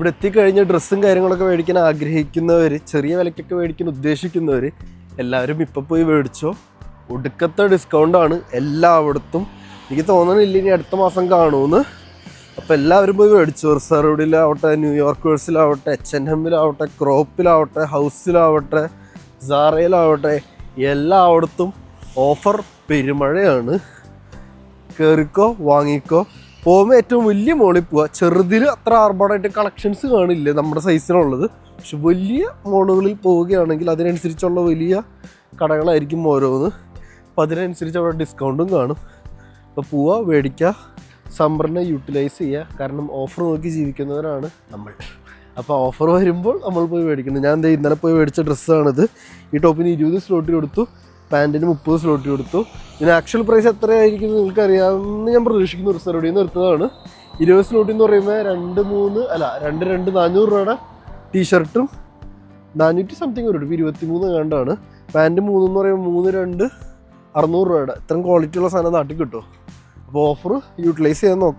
ഇവിടെ എത്തിക്കഴിഞ്ഞ് ഡ്രസ്സും കാര്യങ്ങളൊക്കെ മേടിക്കാൻ ആഗ്രഹിക്കുന്നവർ, ചെറിയ വിലയ്ക്കൊക്കെ മേടിക്കാൻ ഉദ്ദേശിക്കുന്നവർ എല്ലാവരും ഇപ്പം പോയി മേടിച്ചോ. ഒടുക്കത്തെ ഡിസ്കൗണ്ടാണ് എല്ലായിടത്തും. എനിക്ക് തോന്നണില്ല ഇനി അടുത്ത മാസം കാണുമെന്ന്. അപ്പോൾ എല്ലാവരും പോയി മേടിച്ചു. റിസർവ്ഡിലാവട്ടെ, ന്യൂയോർക്കേഴ്സിലാവട്ടെ, H&Mലാവട്ടെ, ക്രോപ്പിലാവട്ടെ, ഹൗസിലാവട്ടെ, സാറയിലാവട്ടെ, എല്ലായിടത്തും ഓഫർ പെരുമഴയാണ്. കയറിക്കോ, വാങ്ങിക്കോ. പോകുമ്പോൾ ഏറ്റവും വലിയ മോളിൽ പോവുക. ചെറുതിൽ അത്ര ആർഭാടായിട്ട് കളക്ഷൻസ് കാണില്ല നമ്മുടെ സൈസിനുള്ളത്. പക്ഷെ വലിയ മോളുകളിൽ പോവുകയാണെങ്കിൽ അതിനനുസരിച്ചുള്ള വലിയ കടകളായിരിക്കും ഓരോന്ന്. അപ്പോൾ അതിനനുസരിച്ച് അവിടെ ഡിസ്കൗണ്ടും കാണും. അപ്പോൾ പോവുക, മേടിക്കുക, സമ്മറിനെ യൂട്ടിലൈസ് ചെയ്യുക. കാരണം ഓഫർ നോക്കി ജീവിക്കുന്നവരാണ് നമ്മൾ. അപ്പോൾ ഓഫർ വരുമ്പോൾ നമ്മൾ പോയി മേടിക്കുന്നത്. ഞാൻ ഇന്നലെ പോയി മേടിച്ച ഡ്രസ്സാണിത്. ഈ ടോപ്പിന് 20 സ്ലോട്ടിൽ കൊടുത്തു, പാൻറ്റിന് 30 സ്ലോട്ടിൽ കൊടുത്തു. ഇതിന് ആക്ച്വൽ പ്രൈസ് എത്രയായിരിക്കും നിങ്ങൾക്ക് അറിയാമെന്ന് ഞാൻ പ്രതീക്ഷിക്കുന്നു. റിസർവ്ഡിൽ നിന്ന് എടുത്തതാണ്. 20 സ്ലോട്ടിൽ എന്ന് പറയുമ്പോൾ 400 രൂപയുടെ ടീഷർട്ടും 400 സംതിങ് വരും. 23 കണ്ടാണ്. പാൻറ്റ് 3 എന്ന് പറയുമ്പോൾ 3 2 600 രൂപയുടെ. ഇത്രയും ക്വാളിറ്റി ഉള്ള സാധനം നാട്ടിൽ കിട്ടുമോ? അപ്പോൾ ഓഫർ യൂട്ടിലൈസ് ചെയ്യാൻ നോക്കാം.